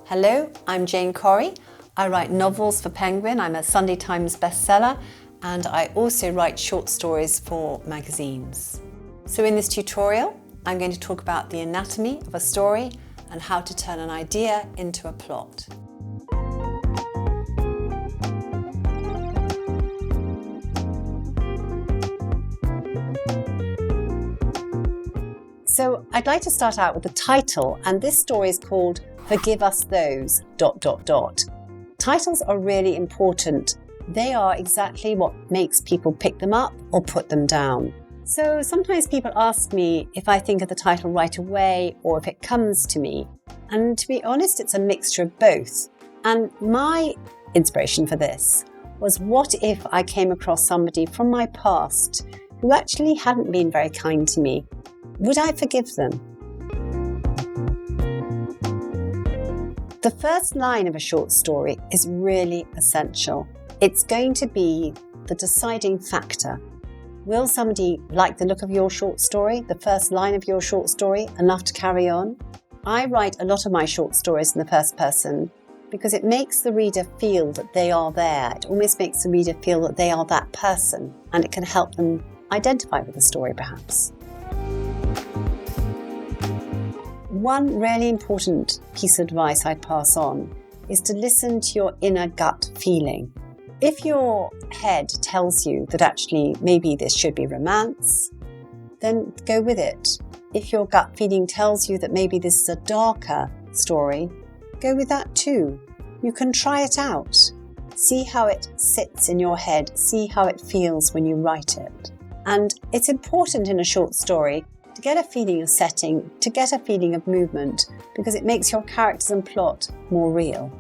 Hello, I'm Jane Corrie. I write novels for Penguin. I'm a Sunday Times bestseller, and I also write short stories for magazines. So in this tutorial, I'm going to talk about the anatomy of a story and how to turn an idea into a plot. So I'd like to start out with the title, and this story is called Forgive Us Those... Titles are really important. They are exactly what makes people pick them up or put them down. So sometimes people ask me if I think of the title right away or if it comes to me. And to be honest, it's a mixture of both. And my inspiration for this was, what if I came across somebody from my past who actually hadn't been very kind to me? Would I forgive them? The first line of a short story is really essential. It's going to be the deciding factor. Will somebody like the look of your short story, the first line of your short story, enough to carry on? I write a lot of my short stories in the first person because it makes the reader feel that they are there. It almost makes the reader feel that they are that person, and it can help them identify with the story perhaps. One really important piece of advice I'd pass on is to listen to your inner gut feeling. If your head tells you that actually maybe this should be romance, then go with it. If your gut feeling tells you that maybe this is a darker story, go with that too. You can try it out. See how it sits in your head. See how it feels when you write it. And it's important in a short story to get a feeling of setting, to get a feeling of movement, because it makes your characters and plot more real.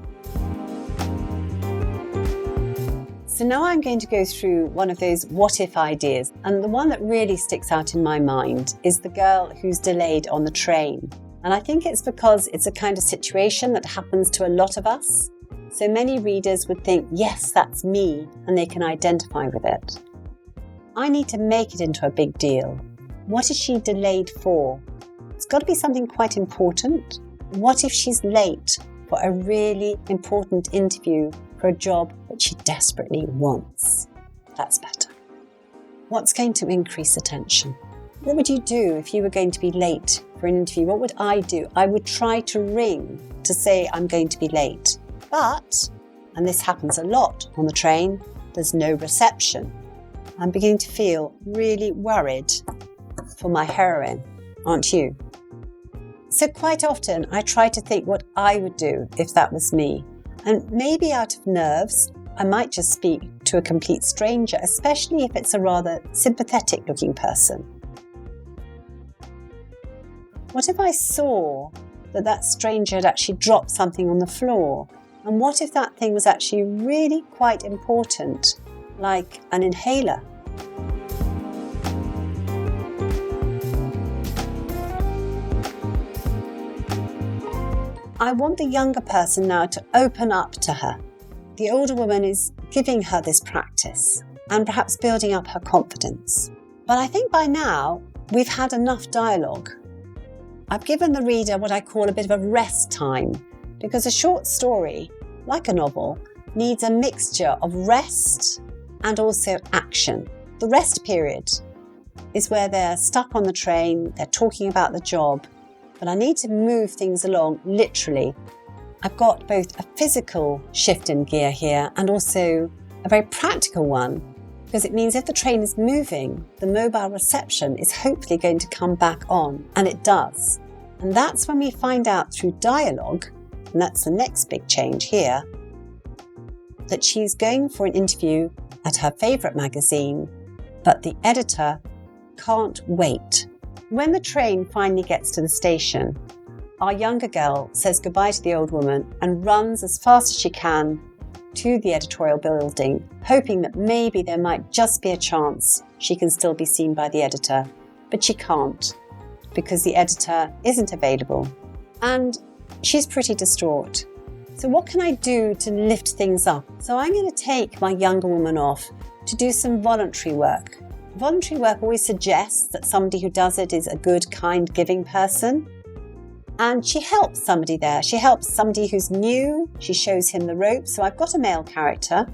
So now I'm going to go through one of those what-if ideas, and the one that really sticks out in my mind is the girl who's delayed on the train. And I think it's because it's a kind of situation that happens to a lot of us. So many readers would think, yes, that's me, and they can identify with it. I need to make it into a big deal. What is she delayed for? It's got to be something quite important. What if she's late for a really important interview for a job that she desperately wants? That's better. What's going to increase attention? What would you do if you were going to be late for an interview? What would I do? I would try to ring to say I'm going to be late. But, and this happens a lot on the train, there's no reception. I'm beginning to feel really worried for my heroine, aren't you? So quite often I try to think what I would do if that was me. And maybe out of nerves, I might just speak to a complete stranger, especially if it's a rather sympathetic looking person. What if I saw that stranger had actually dropped something on the floor? And what if that thing was actually really quite important, like an inhaler? I want the younger person now to open up to her. The older woman is giving her this practice and perhaps building up her confidence. But I think by now we've had enough dialogue. I've given the reader what I call a bit of a rest time, because a short story, like a novel, needs a mixture of rest and also action. The rest period is where they're stuck on the train, they're talking about the job, but I need to move things along literally. I've got both a physical shift in gear here and also a very practical one, because it means if the train is moving, the mobile reception is hopefully going to come back on, and it does. And that's when we find out through dialogue, and that's the next big change here, that she's going for an interview at her favourite magazine, but the editor can't wait. When the train finally gets to the station, our younger girl says goodbye to the old woman and runs as fast as she can to the editorial building, hoping that maybe there might just be a chance she can still be seen by the editor. But she can't, because the editor isn't available. And she's pretty distraught. So what can I do to lift things up? So I'm going to take my younger woman off to do some voluntary work. Voluntary work always suggests that somebody who does it is a good, kind, giving person. And she helps somebody there. She helps somebody who's new. She shows him the ropes. So I've got a male character,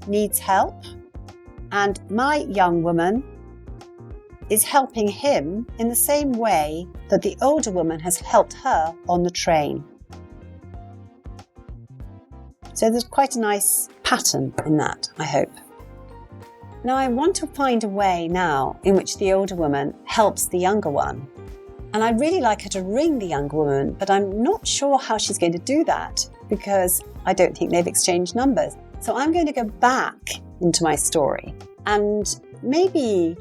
needs help. And my young woman is helping him in the same way that the older woman has helped her on the train. So there's quite a nice pattern in that, I hope. Now I want to find a way now in which the older woman helps the younger one. And I'd really like her to ring the younger woman, but I'm not sure how she's going to do that because I don't think they've exchanged numbers. So I'm going to go back into my story and maybe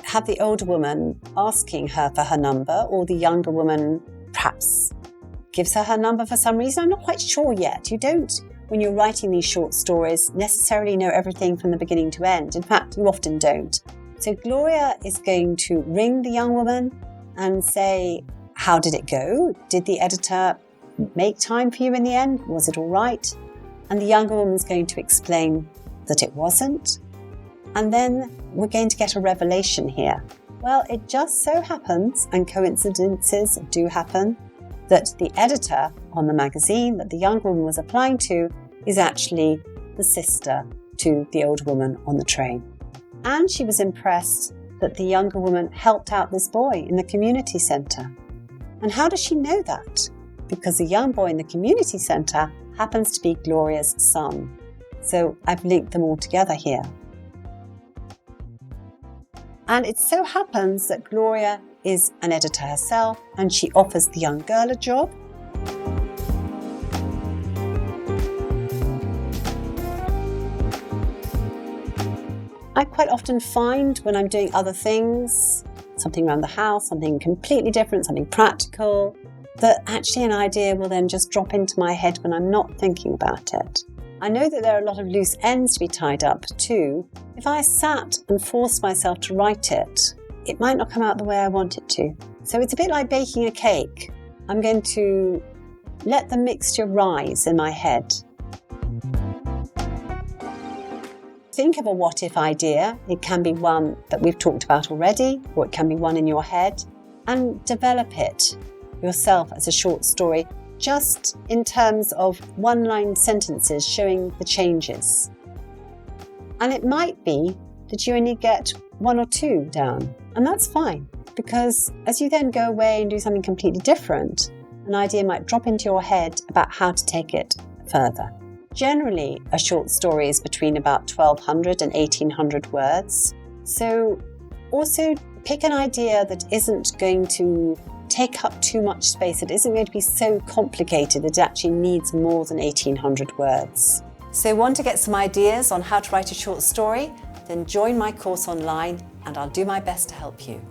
have the older woman asking her for her number, or the younger woman perhaps gives her number for some reason. I'm not quite sure yet. You don't, when you're writing these short stories, necessarily know everything from the beginning to end. In fact, you often don't. So Gloria is going to ring the young woman and say, how did it go? Did the editor make time for you in the end? Was it all right? And the younger woman's going to explain that it wasn't. And then we're going to get a revelation here. Well, it just so happens, and coincidences do happen, that the editor on the magazine that the younger woman was applying to is actually the sister to the older woman on the train. And she was impressed that the younger woman helped out this boy in the community centre. And how does she know that? Because the young boy in the community centre happens to be Gloria's son. So I've linked them all together here. And it so happens that Gloria is an editor herself and she offers the young girl a job. I quite often find when I'm doing other things, something around the house, something completely different, something practical, that actually an idea will then just drop into my head when I'm not thinking about it. I know that there are a lot of loose ends to be tied up too. If I sat and forced myself to write it, it might not come out the way I want it to. So it's a bit like baking a cake. I'm going to let the mixture rise in my head. Think of a what-if idea. It can be one that we've talked about already, or it can be one in your head, and develop it yourself as a short story, just in terms of one-line sentences showing the changes. And it might be that you only get one or two down, and that's fine, because as you then go away and do something completely different, an idea might drop into your head about how to take it further. Generally, a short story is between about 1,200 and 1,800 words. So also pick an idea that isn't going to take up too much space. It isn't going to be so complicated that it actually needs more than 1,800 words. So want to get some ideas on how to write a short story? Then join my course online and I'll do my best to help you.